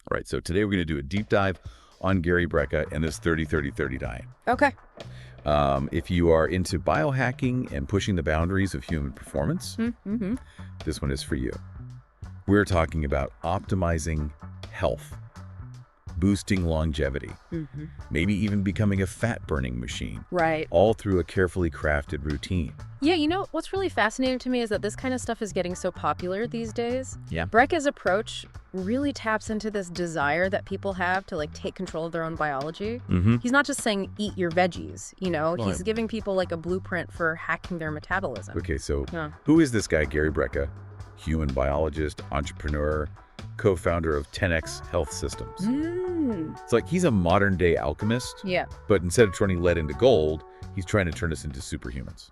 All right, so today we're going to do a deep dive on Gary Brecka and this 30-30-30 diet. Okay. If you are into biohacking and pushing the boundaries of human performance, this one is for you. We're talking about optimizing health, boosting longevity, maybe even becoming a fat-burning machine. Right. All through a carefully crafted routine. Yeah, you know, what's really fascinating to me is that this kind of stuff is getting so popular these days. Yeah. Brecka's approach really taps into this desire that people have to, like, take control of their own biology. He's not just saying, eat your veggies, you know? Right. He's giving people, like, a blueprint for hacking their metabolism. Okay, so who is this guy, Gary Brecka? Human biologist, entrepreneur, co-founder of 10X Health Systems. It's like he's a modern-day alchemist, Yeah. but instead of turning lead into gold, he's trying to turn us into superhumans.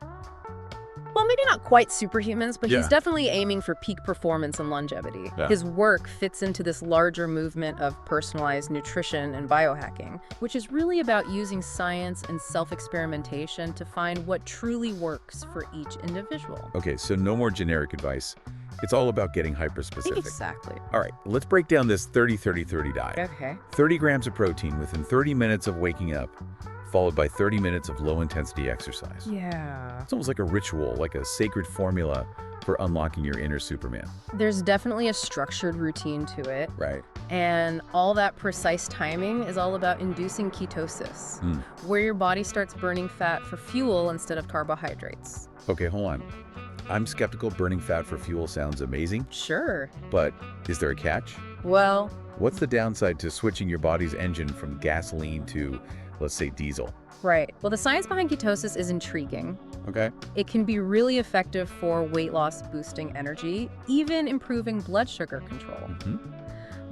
Well, maybe not quite superhumans, but Yeah. he's definitely aiming for peak performance and longevity. Yeah. His work fits into this larger movement of personalized nutrition and biohacking, which is really about using science and self-experimentation to find what truly works for each individual. Okay, so no more generic advice. It's all about getting hyper-specific. Exactly. All right, let's break down this 30-30-30 diet. Okay. 30 grams of protein within 30 minutes of waking up, followed by 30 minutes of low-intensity exercise. Yeah. It's almost like a ritual, like a sacred formula for unlocking your inner Superman. There's definitely a structured routine to it. Right. And all that precise timing is all about inducing ketosis, where your body starts burning fat for fuel instead of carbohydrates. Okay, hold on. I'm skeptical. Burning fat for fuel sounds amazing, Sure. but is there a catch? Well, What's the downside to switching your body's engine from gasoline to, let's say, diesel? right. Well, the science behind ketosis is intriguing. Okay. It can be really effective for weight loss, boosting energy, even improving blood sugar control.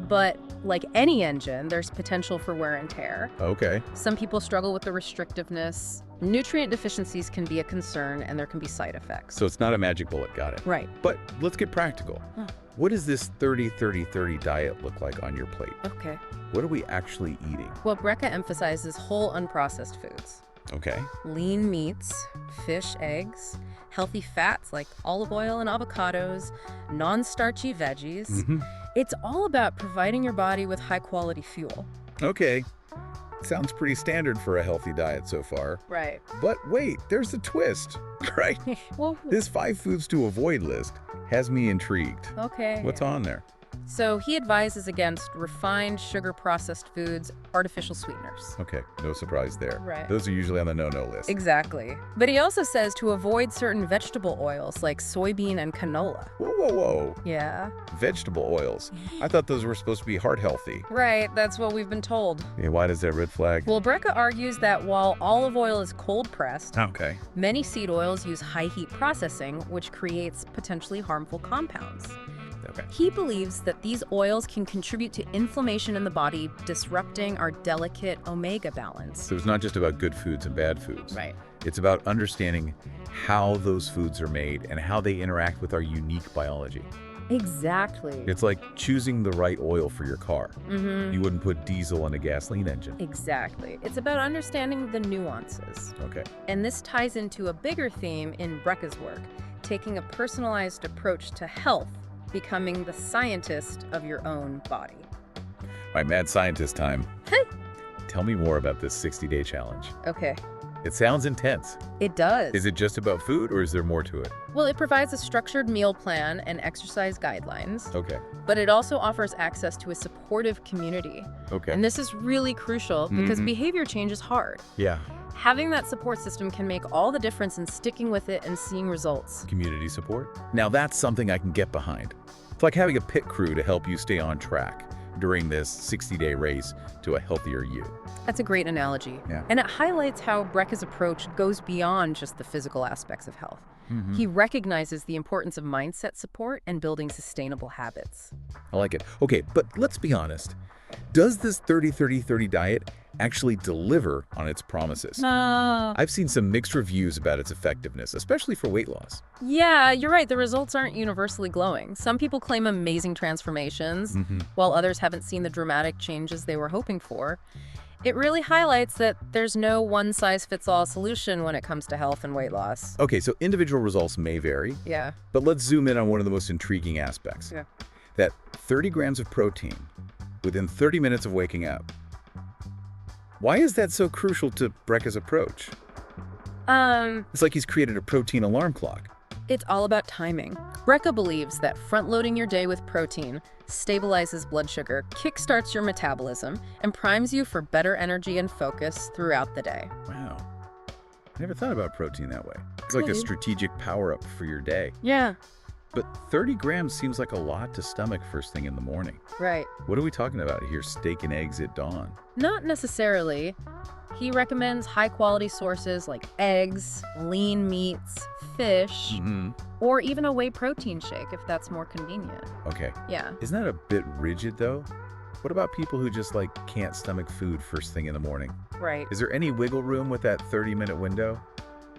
But like any engine, there's potential for wear and tear. Okay. Some people struggle with the restrictiveness. Nutrient deficiencies can be a concern, and there can be side effects. So it's not a magic bullet, got it. Right. But let's get practical. Huh. What does this 30-30-30 diet look like on your plate? Okay. What are we actually eating? Well, Brecka emphasizes whole unprocessed foods. Okay. Lean meats, fish, eggs, healthy fats like olive oil and avocados, non-starchy veggies. It's all about providing your body with high-quality fuel. Okay. Sounds pretty standard for a healthy diet so far. Right. But wait, there's a twist, right? Well, This 5 foods to avoid list has me intrigued. okay. What's on there? So he advises against refined sugar-processed foods, artificial sweeteners. Okay, no surprise there. Right. Those are usually on the no-no list. Exactly. But he also says to avoid certain vegetable oils like soybean and canola. Whoa, whoa, whoa. Yeah. Vegetable oils. I thought those were supposed to be heart healthy. Right, that's what we've been told. Yeah, why does that red flag? Well, Brecka argues that while olive oil is cold-pressed, Okay. many seed oils use high-heat processing, which creates potentially harmful compounds. Okay. He believes that these oils can contribute to inflammation in the body, disrupting our delicate omega balance. So it's not just about good foods and bad foods. Right. It's about understanding how those foods are made and how they interact with our unique biology. Exactly. It's like choosing the right oil for your car. You wouldn't put diesel in a gasoline engine. Exactly. It's about understanding the nuances. Okay. And this ties into a bigger theme in Brecka's work, taking a personalized approach to health, becoming the scientist of your own body. All right, mad scientist time. Hey. Tell me more about this 60-day challenge. Okay. It sounds intense. It does. Is it just about food or is there more to it? Well, it provides a structured meal plan and exercise guidelines, Okay. but it also offers access to a supportive community. Okay. And this is really crucial because behavior change is hard. Yeah. Having that support system can make all the difference in sticking with it and seeing results. Community support. Now that's something I can get behind. It's like having a pit crew to help you stay on track during this 60-day race to a healthier you. That's a great analogy. Yeah. And it highlights how Brecka's approach goes beyond just the physical aspects of health. He recognizes the importance of mindset support and building sustainable habits. I like it. Okay, but let's be honest. Does this 30-30-30 diet actually deliver on its promises? I've seen some mixed reviews about its effectiveness, especially for weight loss. Yeah, you're right. The results aren't universally glowing. Some people claim amazing transformations, while others haven't seen the dramatic changes they were hoping for. It really highlights that there's no one-size-fits-all solution when it comes to health and weight loss. Okay, so individual results may vary, Yeah. but let's zoom in on one of the most intriguing aspects. Yeah. That 30 grams of protein within 30 minutes of waking up. Why is that so crucial to Brecka's approach? It's like he's created a protein alarm clock. It's all about timing. Brecka believes that front-loading your day with protein stabilizes blood sugar, kickstarts your metabolism, and primes you for better energy and focus throughout the day. Wow. I never thought about protein that way. It's like a strategic power-up for your day. Yeah. But 30 grams seems like a lot to stomach first thing in the morning. Right. What are we talking about here? Steak and eggs at dawn? Not necessarily. He recommends high-quality sources like eggs, lean meats, fish, or even a whey protein shake if that's more convenient. Okay. Yeah. Isn't that a bit rigid, though? What about people who just, can't stomach food first thing in the morning? Right. Is there any wiggle room with that 30-minute window?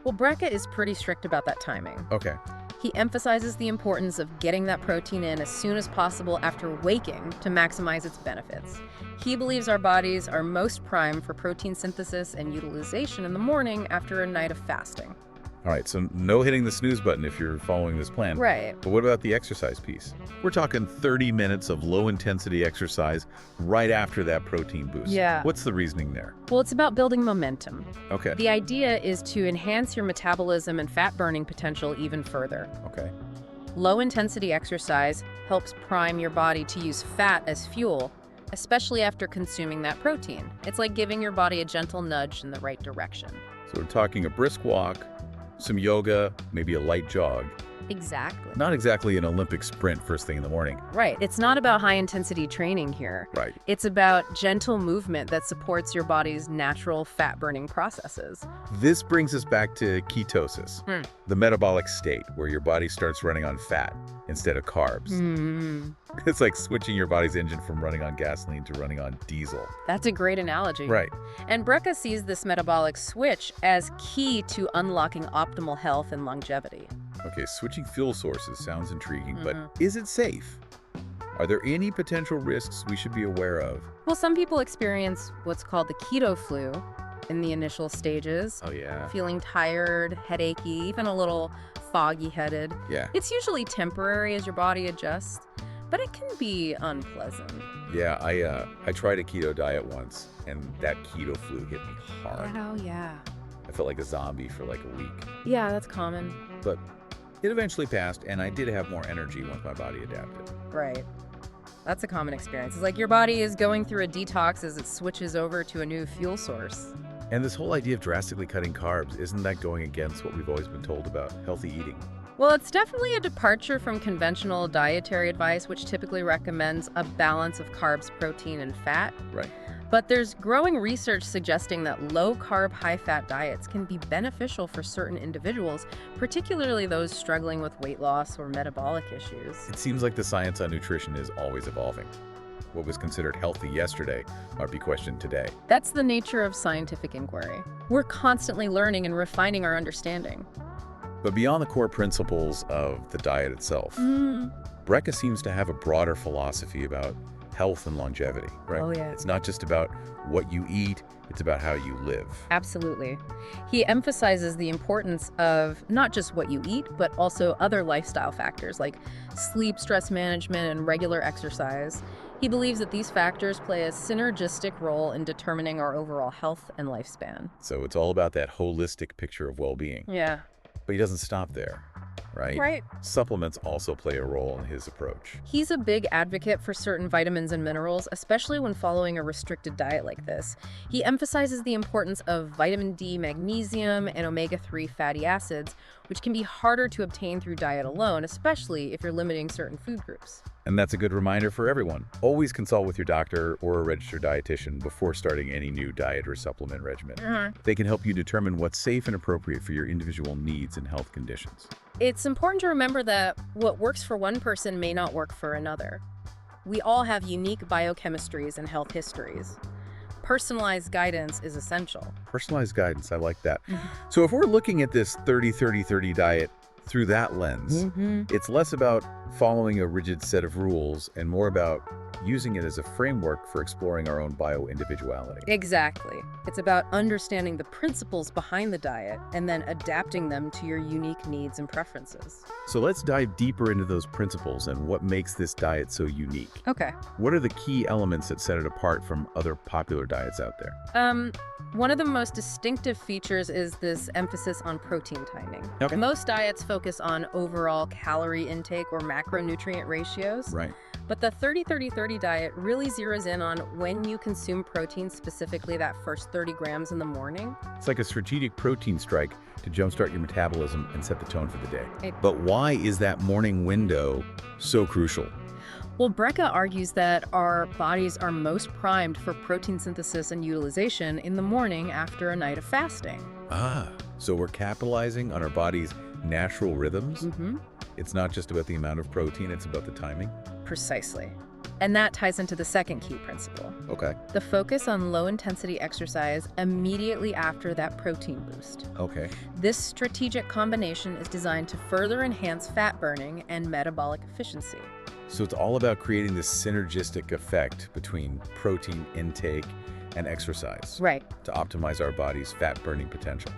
Well, Brecka is pretty strict about that timing. Okay. He emphasizes the importance of getting that protein in as soon as possible after waking to maximize its benefits. He believes our bodies are most primed for protein synthesis and utilization in the morning after a night of fasting. All right, so no hitting the snooze button if you're following this plan. Right. But what about the exercise piece? We're talking 30 minutes of low-intensity exercise right after that protein boost. Yeah. What's the reasoning there? Well, it's about building momentum. Okay. The idea is to enhance your metabolism and fat-burning potential even further. Okay. Low-intensity exercise helps prime your body to use fat as fuel, especially after consuming that protein. It's like giving your body a gentle nudge in the right direction. So we're talking a brisk walk, some yoga, maybe a light jog. Exactly. Not exactly an Olympic sprint first thing in the morning. Right. It's not about high-intensity training here. Right. It's about gentle movement that supports your body's natural fat-burning processes. This brings us back to ketosis, the metabolic state where your body starts running on fat instead of carbs. It's like switching your body's engine from running on gasoline to running on diesel. That's a great analogy. Right. And Brecka sees this metabolic switch as key to unlocking optimal health and longevity. Okay, switching fuel sources sounds intriguing, but is it safe? Are there any potential risks we should be aware of? Well, some people experience what's called the keto flu in the initial stages. Oh, yeah. Feeling tired, headachy, even a little foggy-headed. Yeah. It's usually temporary as your body adjusts, but it can be unpleasant. Yeah, I tried a keto diet once, and that keto flu hit me hard. Oh, yeah. I felt like a zombie for like a week. Yeah, that's common. But it eventually passed, and I did have more energy once my body adapted. Right. That's a common experience. It's like your body is going through a detox as it switches over to a new fuel source. And this whole idea of drastically cutting carbs, isn't that going against what we've always been told about healthy eating? Well, it's definitely a departure from conventional dietary advice, which typically recommends a balance of carbs, protein, and fat. Right. But there's growing research suggesting that low-carb, high-fat diets can be beneficial for certain individuals, particularly those struggling with weight loss or metabolic issues. It seems like the science on nutrition is always evolving. What was considered healthy yesterday might be questioned today. That's the nature of scientific inquiry. We're constantly learning and refining our understanding. But beyond the core principles of the diet itself, Brecka seems to have a broader philosophy about health and longevity, right? Oh, yeah. It's not just about what you eat, it's about how you live. Absolutely. He emphasizes the importance of not just what you eat, but also other lifestyle factors like sleep, stress management, and regular exercise. He believes that these factors play a synergistic role in determining our overall health and lifespan. So it's all about that holistic picture of well-being. Yeah. But he doesn't stop there, right? Right. Supplements also play a role in his approach. He's a big advocate for certain vitamins and minerals, especially when following a restricted diet like this. He emphasizes the importance of vitamin D, magnesium, and omega-3 fatty acids, which can be harder to obtain through diet alone, especially if you're limiting certain food groups. And that's a good reminder for everyone. Always consult with your doctor or a registered dietitian before starting any new diet or supplement regimen. They can help you determine what's safe and appropriate for your individual needs and health conditions. It's important to remember that what works for one person may not work for another. We all have unique biochemistries and health histories. Personalized guidance is essential. Personalized guidance, I like that. So if we're looking at this 30-30-30 diet through that lens, it's less about following a rigid set of rules and more about using it as a framework for exploring our own bio-individuality. Exactly. It's about understanding the principles behind the diet and then adapting them to your unique needs and preferences. So let's dive deeper into those principles and what makes this diet so unique. Okay. What are the key elements that set it apart from other popular diets out there? One of the most distinctive features is this emphasis on protein timing. Okay. Most diets focus on overall calorie intake or macronutrient ratios. Right. But the 30-30-30 diet really zeroes in on when you consume protein, specifically that first 30 grams in the morning. It's like a strategic protein strike to jumpstart your metabolism and set the tone for the day. Right. But why is that morning window so crucial? Well, Brecka argues that our bodies are most primed for protein synthesis and utilization in the morning after a night of fasting. So we're capitalizing on our body's natural rhythms? Mm-hmm. It's not just about the amount of protein, it's about the timing? Precisely. And that ties into the second key principle. Okay. The focus on low-intensity exercise immediately after that protein boost. Okay. This strategic combination is designed to further enhance fat burning and metabolic efficiency. So it's all about creating this synergistic effect between protein intake and exercise. Right. To optimize our body's fat-burning potential.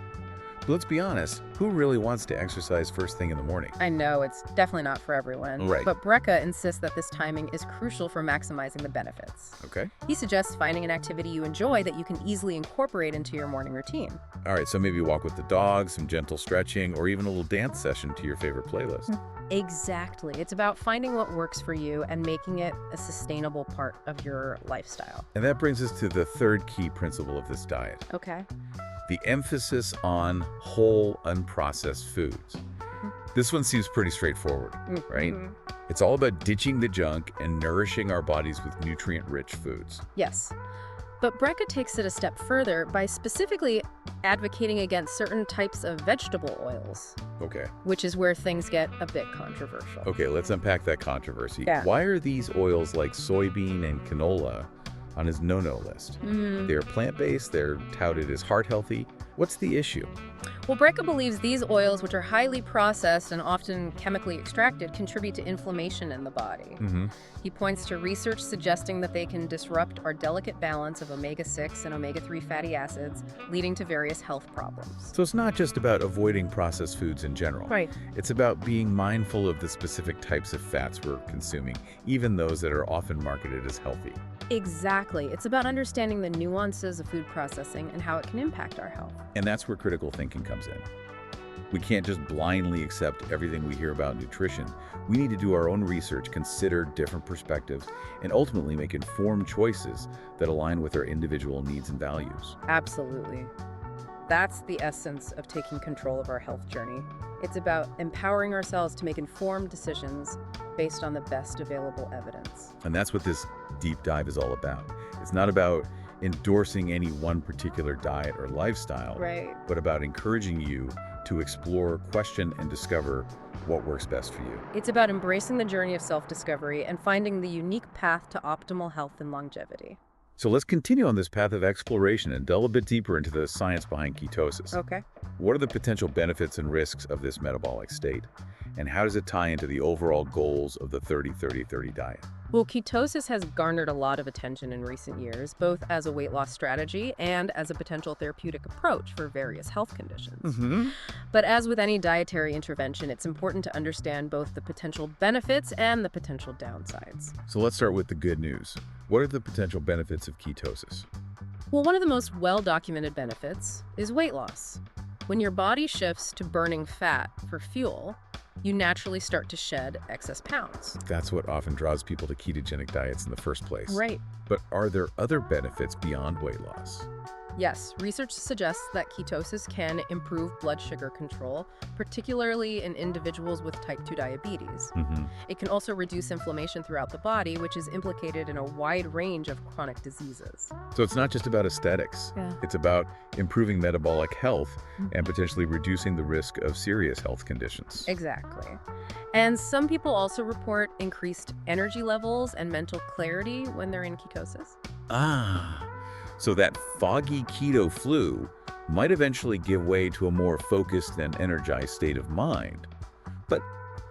But let's be honest, who really wants to exercise first thing in the morning? I know it's definitely not for everyone. Right. But Brecka insists that this timing is crucial for maximizing the benefits. Okay. He suggests finding an activity you enjoy that you can easily incorporate into your morning routine. All right, so maybe walk with the dog, some gentle stretching, or even a little dance session to your favorite playlist. Exactly. It's about finding what works for you and making it a sustainable part of your lifestyle. And that brings us to the third key principle of this diet. Okay. The emphasis on whole, unprocessed foods. This one seems pretty straightforward, right? It's all about ditching the junk and nourishing our bodies with nutrient-rich foods. Yes. But Brecka takes it a step further by specifically advocating against certain types of vegetable oils, Okay. which is where things get a bit controversial. Okay, let's unpack that controversy. Yeah. Why are these oils like soybean and canola on his no-no list? They're plant-based, they're touted as heart-healthy. What's the issue? Well, Brecka believes these oils, which are highly processed and often chemically extracted, contribute to inflammation in the body. He points to research suggesting that they can disrupt our delicate balance of omega-6 and omega-3 fatty acids, leading to various health problems. So it's not just about avoiding processed foods in general. Right. It's about being mindful of the specific types of fats we're consuming, even those that are often marketed as healthy. Exactly. It's about understanding the nuances of food processing and how it can impact our health. And that's where critical thinking comes in. We can't just blindly accept everything we hear about nutrition. We need to do our own research, consider different perspectives, and ultimately make informed choices that align with our individual needs and values. Absolutely. That's the essence of taking control of our health journey. It's about empowering ourselves to make informed decisions based on the best available evidence. And that's what this deep dive is all about. It's not about endorsing any one particular diet or lifestyle, Right. but about encouraging you to explore, question, and discover what works best for you. It's about embracing the journey of self-discovery and finding the unique path to optimal health and longevity. So let's continue on this path of exploration and delve a bit deeper into the science behind ketosis. Okay. What are the potential benefits and risks of this metabolic state? And how does it tie into the overall goals of the 30-30-30 diet? Well, ketosis has garnered a lot of attention in recent years, both as a weight loss strategy and as a potential therapeutic approach for various health conditions. But as with any dietary intervention, it's important to understand both the potential benefits and the potential downsides. So let's start with the good news. What are the potential benefits of ketosis? Well, one of the most well-documented benefits is weight loss. When your body shifts to burning fat for fuel, you naturally start to shed excess pounds. That's what often draws people to ketogenic diets in the first place. Right. But are there other benefits beyond weight loss? Yes, research suggests that ketosis can improve blood sugar control, particularly in individuals with type 2 diabetes. It can also reduce inflammation throughout the body, which is implicated in a wide range of chronic diseases. So it's not just about aesthetics. Yeah. It's about improving metabolic health and potentially reducing the risk of serious health conditions. Exactly. And some people also report increased energy levels and mental clarity when they're in ketosis. So that foggy keto flu might eventually give way to a more focused and energized state of mind. But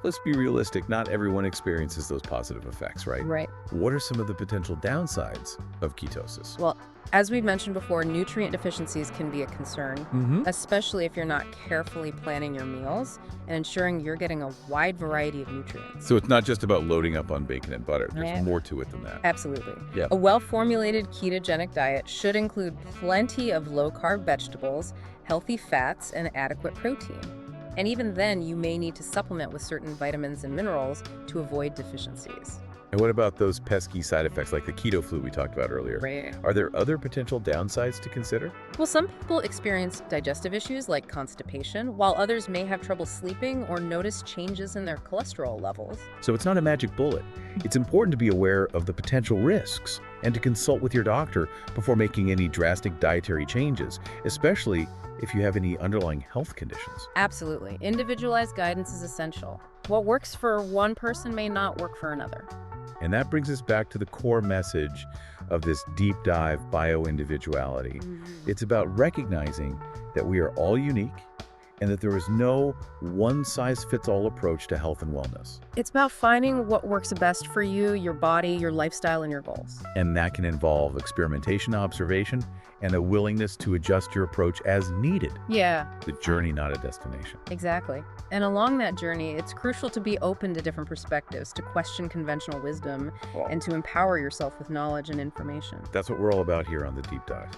let's be realistic, not everyone experiences those positive effects, right? Right. What are some of the potential downsides of ketosis? Well, as we've mentioned before, nutrient deficiencies can be a concern, especially if you're not carefully planning your meals and ensuring you're getting a wide variety of nutrients. So it's not just about loading up on bacon and butter. There's more to it than that. Absolutely. Yeah. A well-formulated ketogenic diet should include plenty of low-carb vegetables, healthy fats, and adequate protein. And even then, you may need to supplement with certain vitamins and minerals to avoid deficiencies. And what about those pesky side effects like the keto flu we talked about earlier? Right. Are there other potential downsides to consider? Well, some people experience digestive issues like constipation, while others may have trouble sleeping or notice changes in their cholesterol levels. So it's not a magic bullet. It's important to be aware of the potential risks and to consult with your doctor before making any drastic dietary changes, especially if you have any underlying health conditions. Absolutely. Individualized guidance is essential. What works for one person may not work for another. And that brings us back to the core message of this deep dive bio-individuality. It's about recognizing that we are all unique and that there is no one-size-fits-all approach to health and wellness. It's about finding what works best for you, your body, your lifestyle, and your goals. And that can involve experimentation, observation, and a willingness to adjust your approach as needed. Yeah. The journey, not a destination. Exactly. And along that journey, it's crucial to be open to different perspectives, to question conventional wisdom, and to empower yourself with knowledge and information. That's what we're all about here on The Deep Dive.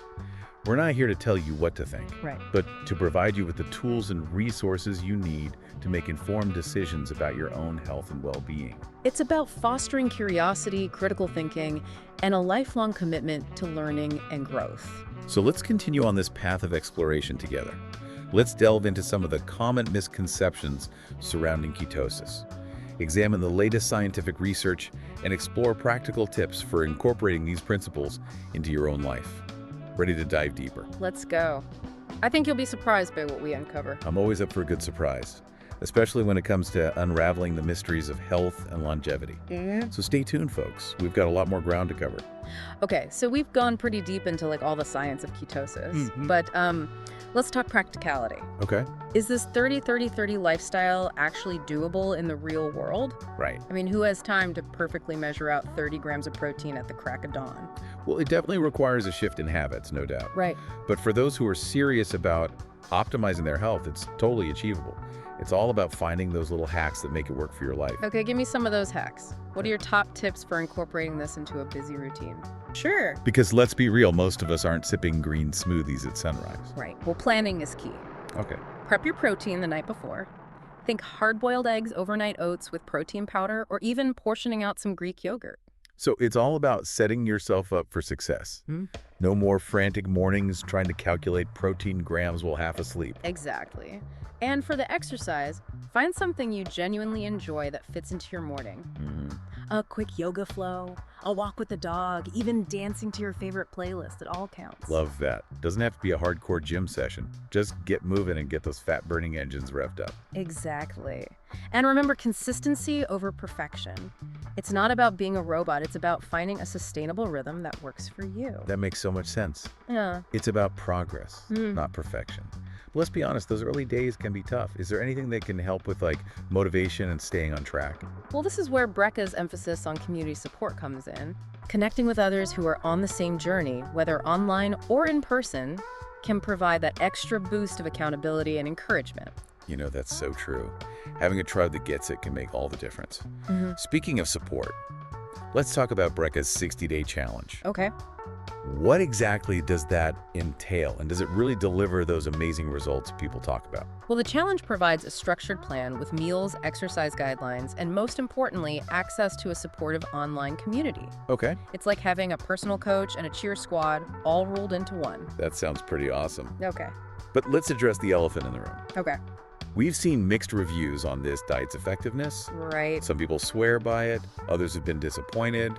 We're not here to tell you what to think, Right. but to provide you with the tools and resources you need to make informed decisions about your own health and well-being. It's about fostering curiosity, critical thinking, and a lifelong commitment to learning and growth. So let's continue on this path of exploration together. Let's delve into some of the common misconceptions surrounding ketosis, examine the latest scientific research, and explore practical tips for incorporating these principles into your own life. Ready to dive deeper? Let's go. I think you'll be surprised by what we uncover. I'm always up for a good surprise, especially when it comes to unraveling the mysteries of health and longevity. So stay tuned, folks. We've got a lot more ground to cover. Okay, so we've gone pretty deep into all the science of ketosis, but let's talk practicality. Okay. Is this 30-30-30 lifestyle actually doable in the real world? Right. I mean, who has time to perfectly measure out 30 grams of protein at the crack of dawn? Well, it definitely requires a shift in habits, no doubt. Right. But for those who are serious about optimizing their health, it's totally achievable. It's all about finding those little hacks that make it work for your life. Okay, give me some of those hacks. What are your top tips for incorporating this into a busy routine? Sure. Because let's be real, most of us aren't sipping green smoothies at sunrise. Right. Well, planning is key. Okay. Prep your protein the night before. Think hard-boiled eggs, overnight oats with protein powder, or even portioning out some Greek yogurt. So it's all about setting yourself up for success. No more frantic mornings trying to calculate protein grams while half asleep. Exactly. And for the exercise, find something you genuinely enjoy that fits into your morning. A quick yoga flow, a walk with the dog, even dancing to your favorite playlist. It all counts. Love that. Doesn't have to be a hardcore gym session. Just get moving and get those fat-burning engines revved up. Exactly. And remember, consistency over perfection. It's not about being a robot. It's about finding a sustainable rhythm that works for you. That makes so much sense. Yeah. It's about progress, not perfection. But let's be honest, those early days can be tough. Is there anything that can help with motivation and staying on track? Well, this is where Brecka's emphasis on community support comes in. Connecting with others who are on the same journey, whether online or in person, can provide that extra boost of accountability and encouragement. You know, that's so true. Having a tribe that gets it can make all the difference. Speaking of support, let's talk about Brecka's 60-day challenge. Okay. What exactly does that entail, and does it really deliver those amazing results people talk about? Well, the challenge provides a structured plan with meals, exercise guidelines, and most importantly, access to a supportive online community. Okay. It's like having a personal coach and a cheer squad all rolled into one. That sounds pretty awesome. Okay. But let's address the elephant in the room. Okay. We've seen mixed reviews on this diet's effectiveness. Right. Some people swear by it, others have been disappointed.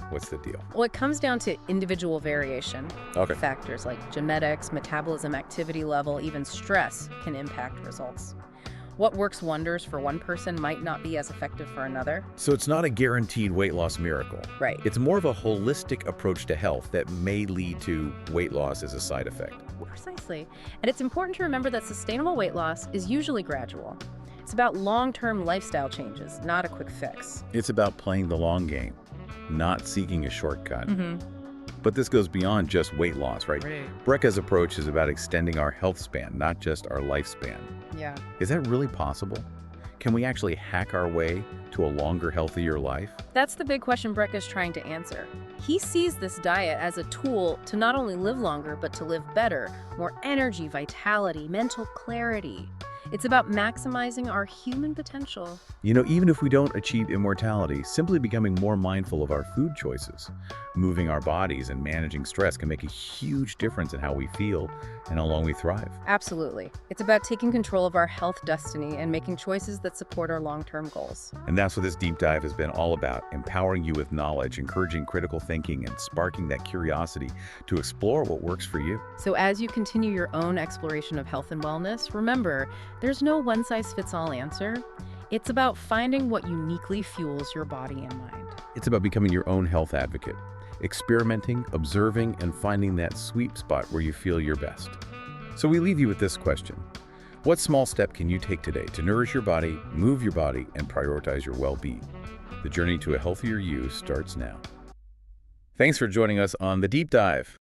What's the deal? Well, it comes down to individual variation. Okay. Factors like genetics, metabolism, activity level, even stress can impact results. What works wonders for one person might not be as effective for another. So it's not a guaranteed weight loss miracle. Right. It's more of a holistic approach to health that may lead to weight loss as a side effect. Precisely. And it's important to remember that sustainable weight loss is usually gradual. It's about long-term lifestyle changes, not a quick fix. It's about playing the long game, not seeking a shortcut. Mm-hmm. But this goes beyond just weight loss, right? Brecka's approach is about extending our health span, not just our lifespan. Yeah. Is that really possible? Can we actually hack our way to a longer, healthier life? That's the big question Brecka's trying to answer. He sees this diet as a tool to not only live longer, but to live better, more energy, vitality, mental clarity. It's about maximizing our human potential. You know, even if we don't achieve immortality, simply becoming more mindful of our food choices, moving our bodies and managing stress can make a huge difference in how we feel and how long we thrive. Absolutely. It's about taking control of our health destiny and making choices that support our long-term goals. And that's what this deep dive has been all about, empowering you with knowledge, encouraging critical thinking, and sparking that curiosity to explore what works for you. So as you continue your own exploration of health and wellness, remember, there's no one-size-fits-all answer. It's about finding what uniquely fuels your body and mind. It's about becoming your own health advocate, experimenting, observing, and finding that sweet spot where you feel your best. So we leave you with this question. What small step can you take today to nourish your body, move your body, and prioritize your well-being? The journey to a healthier you starts now. Thanks for joining us on The Deep Dive.